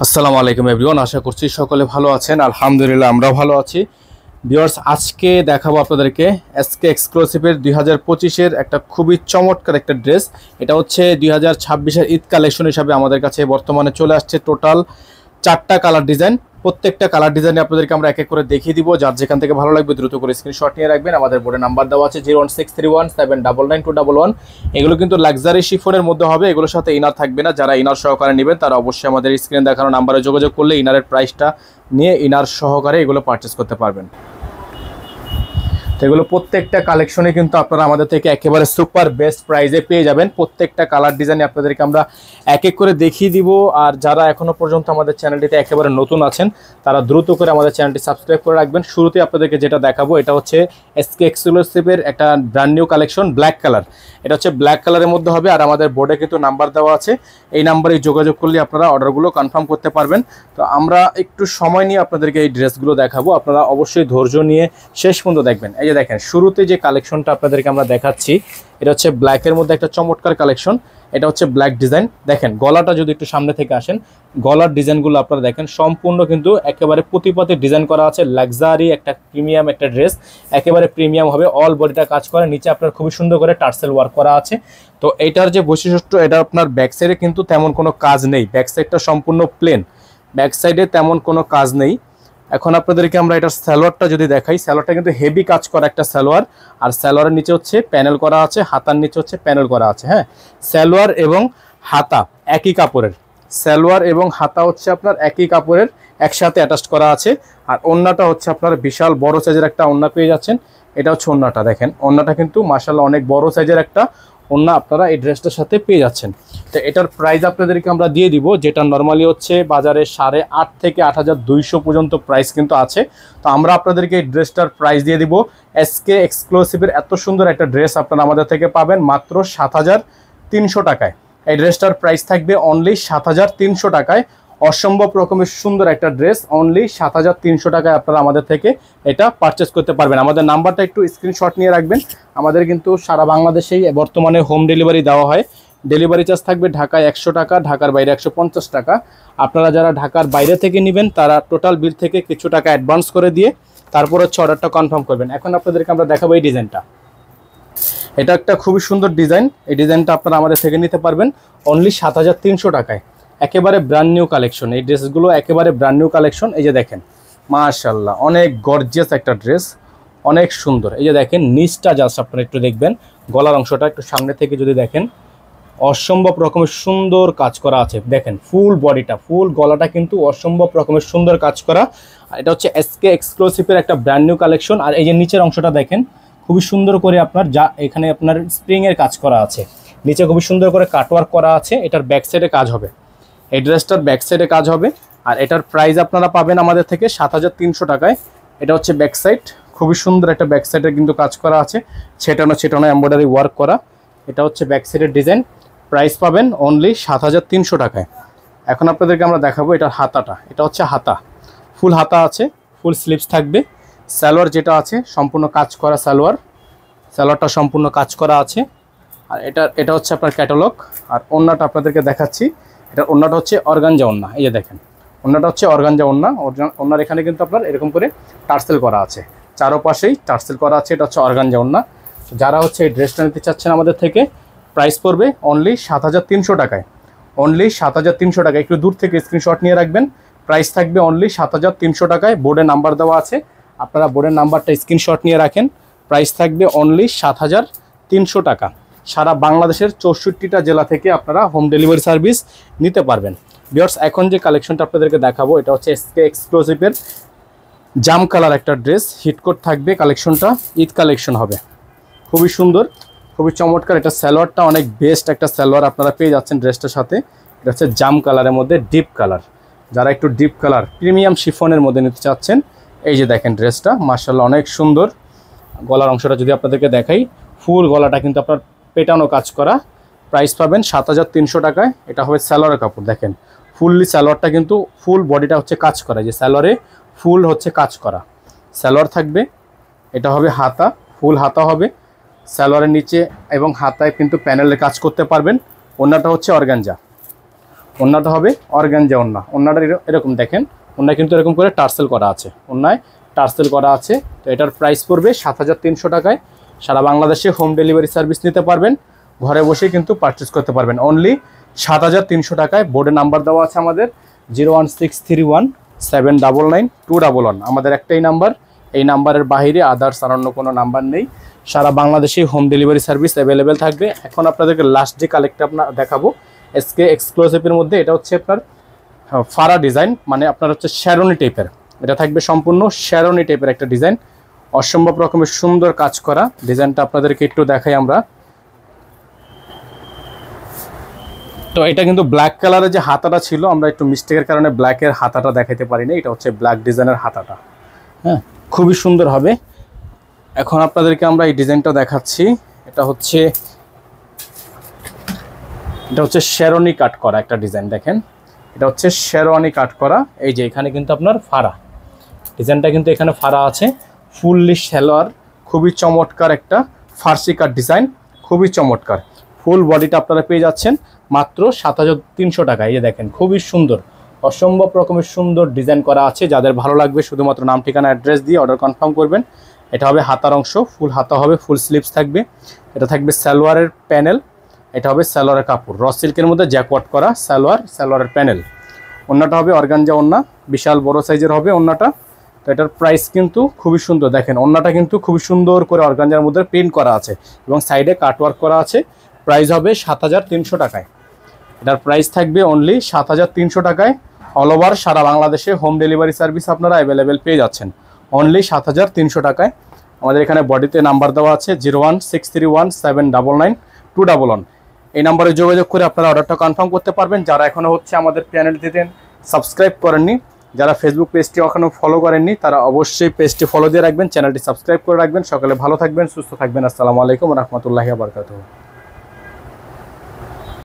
আসসালামু আলাইকুম এভরিওয়ান, আশা করছি সকলে ভালো আছেন। আলহামদুলিল্লাহ আমরাও ভালো আছি। ভিউয়ার্স, আজকে দেখাবো আপনাদেরকে এসকে এক্সক্লুসিভের 2025-এর একটা খুবই চমৎকার একটা ড্রেস। এটা হচ্ছে 2026-এর ঈদ কালেকশন হিসাবে আমাদের কাছে বর্তমানে চলে আসছে। টোটাল 4টা কালার ডিজাইন, প্রত্যেকটা কালার ডিজাইনে আপনাদেরকে আমরা এক এক করে দেখিয়ে দিব। যার যেখান থেকে ভালো লাগবে দ্রুত করে স্ক্রিনশট নিয়ে রাখবেন। আমাদের বোর্ডে নাম্বার দেওয়া আছে 01631799211। এগুলো কিন্তু লাক্সারি শিফনের মধ্যে হবে, এগুলোর সাথে ইনার থাকবে না। যারা ইনার সহকারে নেবেন তারা অবশ্যই আমাদের স্ক্রিনে দেখানো নাম্বারে যোগাযোগ করলে ইনারের প্রাইসটা নিয়ে ইনার সহকারে এগুলো পারচেস করতে পারবেন। এগুলো প্রত্যেকটা কালেকশনে কিন্তু আপনারা আমাদের থেকে একেবারে সুপার বেস্ট প্রাইজে পেয়ে যাবেন। প্রত্যেকটা কালার ডিজাইনে আপনাদেরকে আমরা এক এক করে দেখিয়ে দিব। আর যারা এখনো পর্যন্ত আমাদের চ্যানেলটিতে একেবারে নতুন আছেন তারা দ্রুত করে আমাদের চ্যানেলটি সাবস্ক্রাইব করে রাখবেন। শুরুতে আপনাদেরকে যেটা দেখাবো এটা হচ্ছে এসকে এক্সক্লুসিভের একটা brand new collection, black colour. এটা হচ্ছে ব্ল্যাক কালারের মধ্যে হবে। আর আমাদের বোর্ডে কিন্তু নাম্বার দেওয়া আছে, এই নাম্বারে যোগাযোগ করলে আপনারা অর্ডারগুলো কনফার্ম করতে পারবেন। তো আমরা একটু সময় নিয়ে আপনাদেরকে এই ড্রেসগুলো দেখাবো, আপনারা অবশ্যই ধৈর্য নিয়ে শেষ পর্যন্ত দেখবেন। এই যে দেখেন, শুরুতে যে কালেকশনটা আপনাদেরকে আমরা দেখাচ্ছি এটা হচ্ছে ব্ল্যাকের মধ্যে একটা চমৎকার কালেকশন। এটা হচ্ছে ব্ল্যাক ডিজাইন। দেখেন গলাটা যদি একটু সামনে থেকে আসেন, গলার ডিজাইনগুলো আপনারা দেখেন সম্পূর্ণ কিন্তু একেবারে প্রতিপাতে ডিজাইন করা আছে। লাক্সারি একটা প্রিমিয়াম একটা ড্রেস, একেবারে প্রিমিয়াম হবে। অল বডিটা কাজ করে, নিচে আপনার খুবই সুন্দর করে টার্সেল ওয়ার্ক করা আছে। তো এইটার যে বৈশিষ্ট্য, এটা আপনার ব্যাক সাইডে কিন্তু তেমন কোনো কাজ নেই, ব্যাক সাইডটা সম্পূর্ণ প্লেন, ব্যাক সাইডে তেমন কোনো কাজ নেই। এখন আপনাদেরকে আমরা এটার সালোয়ারটা যদি দেখাই, সালোয়ারটা কিন্তু হেভি কাজ করা একটা সালোয়ার। আর সালোয়ারের নিচে হচ্ছে প্যানেল করা আছে, হাতার নিচে হচ্ছে প্যানেল করা আছে। হ্যাঁ, সালোয়ার এবং হাতা একই কাপড়ের, সালোয়ার এবং হাতা হচ্ছে আপনার একই কাপড়ের, একসাথে অ্যাটাচ করা আছে। আর ওড়নাটা হচ্ছে আপনার বিশাল বড় সাইজের একটা ওড়না পেয়ে যাচ্ছেন। এটা হচ্ছে ওড়নাটা, দেখেন ওড়নাটা কিন্তু মাশাআল্লাহ অনেক বড় সাইজের একটা ওড়না আপনারা এই ড্রেসটার সাথে পেয়ে যাচ্ছেন। তো এটার প্রাইস আপনাদেরকে আমরা দিয়ে দিব, যেটা নর্মালি হচ্ছে বাজারে 8,500 থেকে 8,200 পর্যন্ত প্রাইস কিন্তু আছে। তো আমরা আপনাদেরকে এই ড্রেসটার প্রাইস দিয়ে দিব। এসকে এক্সক্লুসিভের এত সুন্দর একটা ড্রেস আপনারা আমাদের থেকে পাবেন মাত্র 7,300 টাকায়। এই ড্রেসটার প্রাইস থাকবে অনলি 7,300 টাকায়। অসম্ভব রকমের সুন্দর একটা ড্রেস, অনলি 7,300 টাকায় আপনারা আমাদের থেকে এটা পারচেস করতে পারবেন। আমাদের নাম্বারটা একটু স্ক্রিনশট নিয়ে রাখবেন। আমাদের কিন্তু সারা বাংলাদেশেই বর্তমানে হোম ডেলিভারি দেওয়া হয়। ডেলিভারি চার্জ থাকবে ঢাকায় 100 টাকা, ঢাকার বাইরে 150 টাকা। আপনারা যারা ঢাকার বাইরে থেকে নেবেন তারা টোটাল বিল থেকে কিছু টাকা অ্যাডভান্স করে দিয়ে তারপর হচ্ছে অর্ডারটা কনফার্ম করবেন। এখন আপনাদেরকে আমরা দেখাবো এই ডিজাইনটা। এটা একটা খুবই সুন্দর ডিজাইন, এই ডিজাইনটা আপনারা আমাদের থেকে নিতে পারবেন অনলি 7,300 টাকায়। একেবারে ব্র্যান্ড নিউ কালেকশন, এই ড্রেসগুলো একেবারে ব্র্যান্ড নিউ কালেকশন। এই যে দেখেন মাশাআল্লাহ অনেক গর্জিয়াস একটা ড্রেস, অনেক সুন্দর। এই যে দেখেন নিচটা জাস্ট আপনারা একটু দেখবেন, গলার অংশটা একটু সামনে থেকে যদি দেখেন অসম্ভব রকমের সুন্দর কাজ করা আছে। দেখেন ফুল বডিটা, ফুল গলাটা কিন্তু অসম্ভব রকমের সুন্দর কাজ করা। এটা হচ্ছে এসকে এক্সক্লুসিভের একটা ব্র্যান্ড নিউ কালেকশন। আর এই যে নিচের অংশটা দেখেন খুবই সুন্দর করে আপনার, যা এখানে আপনার স্প্রিংয়ের কাজ করা আছে, নিচে খুবই সুন্দর করে কাটওয়ার্ক করা আছে। এটার ব্যাক সাইডে কাজ হবে, এই ড্রেসটার ব্যাক সাইডে কাজ হবে। আর এটার প্রাইস আপনারা পাবেন আমাদের থেকে 7,300 টাকায়। এটা হচ্ছে ব্যাক সাইড, খুবই সুন্দর একটা ব্যাক সাইডে কিন্তু কাজ করা আছে, ছেটানো এমব্রয়ডারি ওয়ার্ক করা। এটা হচ্ছে ব্যাক সাইডের ডিজাইন, প্রাইস পাবেন অনলি 7,300 টাকায়। এখন আপনাদেরকে আমরা দেখাবো এটার হাতাটা। এটা হচ্ছে হাতা, ফুল হাতা আছে, ফুল স্লিভস থাকবে। সালোয়ার যেটা আছে সম্পূর্ণ কাজ করা সালোয়ার, সালোয়ারটা সম্পূর্ণ কাজ করা আছে। আর এটা হচ্ছে আপনার ক্যাটালগ। আর ওড়নাটা আপনাদেরকে দেখাচ্ছি, এটা ওড়নাটা হচ্ছে অর্গানজা ওড়না। এই যে দেখেন ওড়নাটা হচ্ছে অর্গানজা ওড়না। ওড়নার এখানে কিন্তু আপনার এরকম করে টার্সেল করা আছে, চারোপাশেই টার্সেল করা আছে। এটা হচ্ছে অর্গানজা ওড়না। যারা হচ্ছে এই ড্রেসটা নিতে চাচ্ছেন আমাদের থেকে, প্রাইস পড়বে অনলি 7,300 টাকায়, অনলি 7,300 টাকায়। একটু দূর থেকে স্ক্রিনশট নিয়ে রাখবেন, প্রাইস থাকবে অনলি 7,300 টাকায়। বোর্ডে নাম্বার দেওয়া আছে, আপনারা বোর্ডের নাম্বারটা স্ক্রিনশট নিয়ে রাখেন। প্রাইস থাকবে অনলি 7,300 টাকা। সারা বাংলাদেশের 64টা জেলা থেকে আপনারা হোম ডেলিভারি সার্ভিস নিতে পারবেন। ভিউয়ার্স, এখন যে কালেকশনটা আপনাদেরকে দেখাবো এটা হচ্ছে এসকে এক্সক্লুসিভের জাম কালার একটা ড্রেস, হিটকোট থাকবে। কালেকশনটা ঈদ কালেকশন হবে, খুবই সুন্দর, খুবই চমৎকার। এটা সালোয়ারটা অনেক বেস্ট একটা সালোয়ার আপনারা পেয়ে যাচ্ছেন ড্রেসটার সাথে। এটা হচ্ছে জাম কালারের মধ্যে ডিপ কালার। যারা একটু ডিপ কালার প্রিমিয়াম শিফনের মধ্যে নিতে চাচ্ছেন, এই যে দেখেন ড্রেসটা মাশাআল্লাহ অনেক সুন্দর। গলার অংশটা যদি আপনাদেরকে দেখাই, ফুল গলাটা কিন্তু আপনার পেটানো কাজ করা। প্রাইস পাবেন 7,300 টাকায়। এটা হবে সালোয়ারের কাপড়, দেখেন ফুললি সালোয়ারটা কিন্তু ফুল বডিটা হচ্ছে কাজ করা, যে সালোয়ারে ফুল হচ্ছে কাজ করা সালোয়ার থাকবে। এটা হবে হাতা, ফুল হাতা হবে সালোয়ারের নিচে, এবং হাতায় কিন্তু প্যানেলের কাজ করতে পারবেন। ওড়নাটা হচ্ছে অর্গানজা, ওন্নাটা হবে অর্গানজা ওন্না। ওন্নাটা এরকম দেখেন, ওন্নায় কিন্তু এরকম করে টার্সেল করা আছে, ওন্নায় টার্সেল করা আছে। তো এটার প্রাইস পড়বে 7300 টাকায়। সারা বাংলাদেশে হোম ডেলিভারি সার্ভিস নিতে পারবেন, ঘরে বসে কিন্তু পারচেস করতে পারবেন অনলি 7300 টাকায়। বোর্ডে নাম্বার দেওয়া আছে আমাদের 01631799211। আমাদের একটাই নাম্বার, এই নাম্বারের বাইরে আদার্স আর অন্য কোনো নাম্বার নেই। সারা বাংলাদেশে হোম ডেলিভারি সার্ভিস অ্যাভেলেবেল থাকবে। এখন আপনাদেরকে লাস্ট যে কালেক্টটা আপনার দেখাবো এসকে এক্সক্লুসিভের মধ্যে, এটা হচ্ছে আপনার ফারা ডিজাইন, মানে আপনার হচ্ছে শ্যারনি টাইপের। এটা থাকবে সম্পূর্ণ শ্যারনি টাইপের একটা ডিজাইন, অসম্ভব রকমের সুন্দর কাজ করা। ডিজাইনটা আপনাদেরকে একটু দেখাই আমরা। তো এটা কিন্তু ব্ল্যাক কালারের যে হাতাটা ছিল, আমরা একটু মিস্টেকের কারণে ব্ল্যাকের হাতাটা দেখাতে পারিনি। এটা হচ্ছে ব্ল্যাক ডিজাইনের হাতাটা, হ্যাঁ, খুবই সুন্দর হবে। এখন আপনাদেরকে আমরা এই ডিজাইনটা দেখাচ্ছি। এটা হচ্ছে শেরওয়ানি কাট করা একটা ডিজাইন, দেখেন এটা হচ্ছে শেরওয়ানি কাট করা। এই যে এখানে কিন্তু আপনার ফাড়া ডিজাইনটা কিন্তু এখানে ফাড়া আছে, ফুললি সালোয়ার, খুবই চমৎকার একটা ফার্সি কাট ডিজাইন, খুবই চমৎকার। ফুল বডিটা আপনারা পেয়ে যাচ্ছেন মাত্র 7300 টাকায়। এই যে দেখেন খুবই সুন্দর, অসম্ভব রকমের সুন্দর ডিজাইন করা আছে। যাদের ভালো লাগবে শুধুমাত্র নাম, ঠিকানা, অ্যাড্রেস দিয়ে অর্ডার কনফার্ম করবেন। এটা হবে হাতার অংশ, ফুল হাতা হবে, ফুল স্লিভস থাকবে। এটা থাকবে সালোয়ারের প্যানেল, এটা হবে সালোয়ারের কাপড়, র সিল্কের মধ্যে জ্যাকওয়ার্ক করা সালোয়ারের প্যানেল। ওন্নাটা হবে অর্গানজা ওন্না, বিশাল বড় সাইজের হবে ওন্নাটা। তো এটার প্রাইস কিন্তু খুবই সুন্দর, দেখেন ওন্নাটা কিন্তু খুবই সুন্দর করে অর্গানজার মধ্যে প্রিন্ট করা আছে এবং সাইডে কাটওয়ার্ক করা আছে। প্রাইস হবে 7300 টাকায়। এটার প্রাইস থাকবে অনলি 7300 টাকায়। অল ওভার সারা বাংলাদেশে হোম ডেলিভারি সার্ভিস আপনারা অ্যাভেলেবেল পেয়ে যাচ্ছেন অনলি 7300 টাকায়। আমাদের এখানে বডিতে নাম্বার দেওয়া আছে 01631799211। এই নাম্বারে যোগাযোগ করে আপনারা অর্ডারটা কনফার্ম করতে পারবেন। যারা এখনও হচ্ছে আমাদের চ্যানেলটিতে সাবস্ক্রাইব করেননি, যারা ফেসবুক পেজটি এখনও ফলো করেননি, তারা অবশ্যই পেজটি ফলো দিয়ে রাখবেন, চ্যানেলটি সাবস্ক্রাইব করে রাখবেন। সকলে ভালো থাকবেন, সুস্থ থাকবেন। আসসালামু আলাইকুম ওয়া রাহমাতুল্লাহি ওয়া বারাকাতুহু।